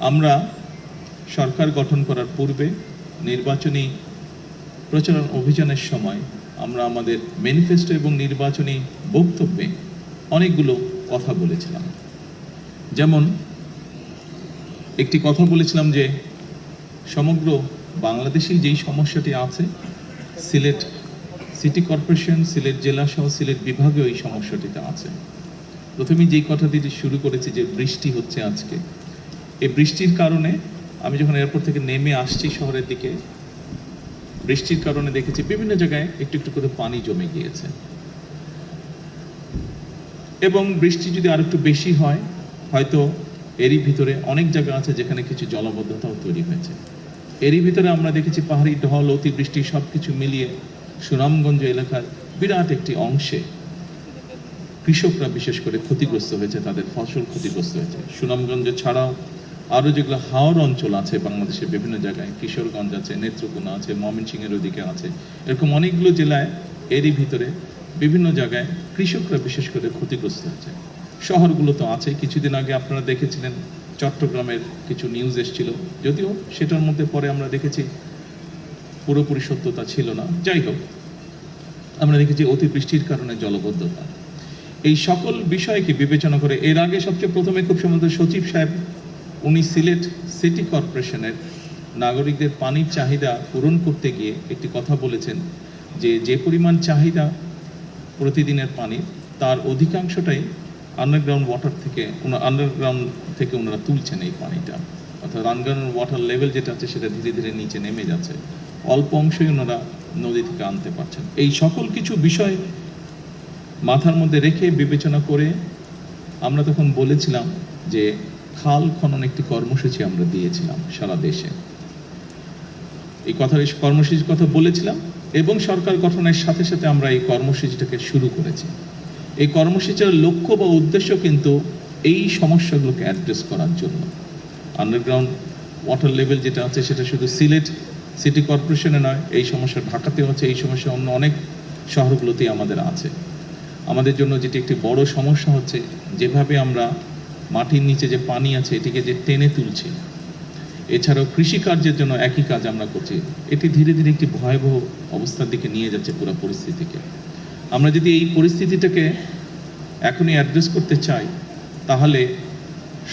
আমরা সরকার গঠন করার পূর্বে নির্বাচনী প্রচারণ অভিযানের সময় আমরা আমাদের ম্যানিফেস্টো এবং নির্বাচনী বক্তব্যে অনেকগুলো কথা বলেছিলাম। যেমন একটি কথা বলেছিলাম যে সমগ্র বাংলাদেশেই যেই সমস্যাটি আছে, সিলেট সিটি কর্পোরেশন, সিলেট জেলা সহ সিলেট বিভাগেও এই সমস্যাটিতে আছে। প্রথমে যেই কথা দিয়ে শুরু করেছি যে বৃষ্টি হচ্ছে আজকে, এই বৃষ্টির কারণে আমি যখন এয়ারপোর্ট থেকে নেমে আসছি শহরের দিকে, বৃষ্টির কারণে দেখেছি বিভিন্ন জায়গায় একটু একটু করে পানি জমে গিয়েছে, এবং বৃষ্টি যদি আর একটু বেশি হয় হয়তো এরই ভিতরে অনেক জায়গা আছে যেখানে কিছু জলাবদ্ধতাও তৈরি হয়েছে। এরই ভিতরে আমরা দেখেছি পাহাড়ি ঢল, অতিবৃষ্টি সবকিছু মিলিয়ে সুনামগঞ্জ এলাকার বিরাট একটি অংশে কৃষকরা বিশেষ করে ক্ষতিগ্রস্ত হয়েছে, তাদের ফসল ক্ষতিগ্রস্ত হয়েছে। সুনামগঞ্জ ছাড়াও আরও যেগুলো হাওর অঞ্চল আছে বাংলাদেশের বিভিন্ন জায়গায়, কিশোরগঞ্জ আছে, নেত্রকোনা আছে, ময়মনসিংহের ওদিকে আছে, এরকম অনেকগুলো জেলায় এরই ভিতরে বিভিন্ন জায়গায় কৃষকরা বিশেষ করে ক্ষতিগ্রস্ত হয়েছে। শহরগুলো তো আছে। কিছুদিন আগে আপনারা দেখেছিলেন চট্টগ্রামের কিছু নিউজ এসেছিল, যদিও সেটার মধ্যে পরে আমরা দেখেছি পুরোপুরি সত্যতা ছিল না। যাই হোক, আমরা দেখেছি অতিবৃষ্টির কারণে জলবদ্ধতা। এই সকল বিষয়কে বিবেচনা করে এর আগে সবচেয়ে প্রথমে খুব সম্ভবত সচিব সাহেব উনি সিলেট সিটি কর্পোরেশনের নাগরিকদের পানির চাহিদা পূরণ করতে গিয়ে একটি কথা বলেছেন যে যে পরিমাণ চাহিদা প্রতিদিনের পানির, তার অধিকাংশটাই আন্ডারগ্রাউন্ড থেকে ওনারা তুলছেন এই পানিটা, অর্থাৎ আন্ডারগ্রাউন্ড ওয়াটার লেভেল যেটা আছে সেটা ধীরে ধীরে নিচে নেমে যাচ্ছে, অল্প অংশই ওনারা নদী থেকে আনতে পারছেন। এই সকল কিছু বিষয় মাথার মধ্যে রেখে বিবেচনা করে আমরা তখন বলেছিলাম যে খাল খনন একটি কর্মসূচি আমরা দিয়েছিলাম সারা দেশে। এই কর্মসূচির কথা বলেছিলাম এবং সরকার গঠনের সাথে সাথে আমরা এই কর্মসূচিটাকে শুরু করেছি। এই কর্মসূচির লক্ষ্য বা উদ্দেশ্য কিন্তু এই সমস্যাগুলোকে অ্যাড্রেস করার জন্য। আন্ডারগ্রাউন্ড ওয়াটার লেভেল যেটা আছে সেটা শুধু সিলেট সিটি কর্পোরেশনে নয়, এই সমস্যা ঢাকাতেও আছে, এই সমস্যা অন্য অনেক শহরগুলোতেই আমাদের আছে। আমাদের জন্য যেটি একটি বড় সমস্যা হচ্ছে, যেভাবে আমরা মাটির নিচে যে পানি আছে এটিকে যে টেনে তুলছি, এছাড়াও কৃষিকার্যের জন্য একই কাজ আমরা করছি, এটি ধীরে ধীরে একটি ভয়াবহ অবস্থার দিকে নিয়ে যাচ্ছে পুরো পরিস্থিতিকে। আমরা যদি এই পরিস্থিতিটাকে এখনই অ্যাড্রেস করতে চাই, তাহলে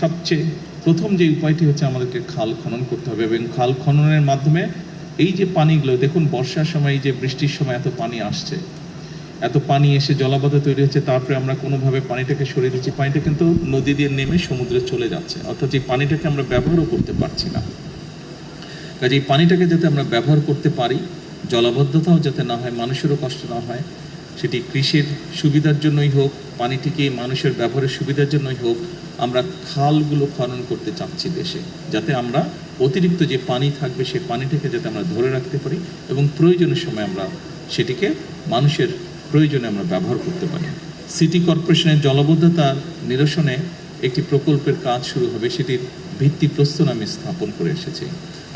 সবচেয়ে প্রথম যে উপায়টি হচ্ছে আমাদেরকে খাল খনন করতে হবে, এবং খাল খননের মাধ্যমে এই যে পানিগুলো, দেখুন বর্ষার সময় এই যে বৃষ্টির সময় এত পানি আসছে, এত পানি এসে জলাবদ্ধ তৈরি হচ্ছে, তারপরে আমরা কোনোভাবে পানিটাকে সরিয়ে দিচ্ছি, পানিটা কিন্তু নদী দিয়ে নেমে সমুদ্রে চলে যাচ্ছে, অর্থাৎ এই পানিটাকে আমরা ব্যবহারও করতে পারছি না। কাজে এই পানিটাকে যাতে আমরা ব্যবহার করতে পারি, জলাবদ্ধতাও যাতে না হয়, মানুষেরও কষ্ট না হয়, সেটি কৃষির সুবিধার জন্যই হোক, পানিটিকে মানুষের ব্যবহারের সুবিধার জন্যই হোক, আমরা খালগুলো খনন করতে চাচ্ছি দেশে, যাতে আমরা অতিরিক্ত যে পানি থাকবে সেই পানিটাকে যাতে আমরা ধরে রাখতে পারি এবং প্রয়োজনের সময় আমরা সেটিকে মানুষের প্রয়োজনে আমরা ব্যবহার করতে পারি। সিটি কর্পোরেশনের জলাবদ্ধতা নিরসনে একটি প্রকল্পের কাজ শুরু হবে, সেটির ভিত্তিপ্রস্তর আমি স্থাপন করে এসেছি।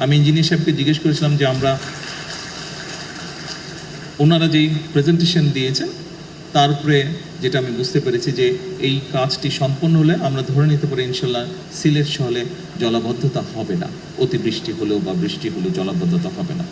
আমি ইঞ্জিনিয়ার সাহেবকে জিজ্ঞেস করেছিলাম যে ওনারা যেই প্রেজেন্টেশন দিয়েছেন তার উপরে যেটা আমি বুঝতে পেরেছি যে এই কাজটি সম্পন্ন হলে আমরা ধরে নিতে পারি ইনশাল্লাহ সিলেট শহরে জলাবদ্ধতা হবে না, অতিবৃষ্টি হলেও বা বৃষ্টি হলেও জলাবদ্ধতা হবে না।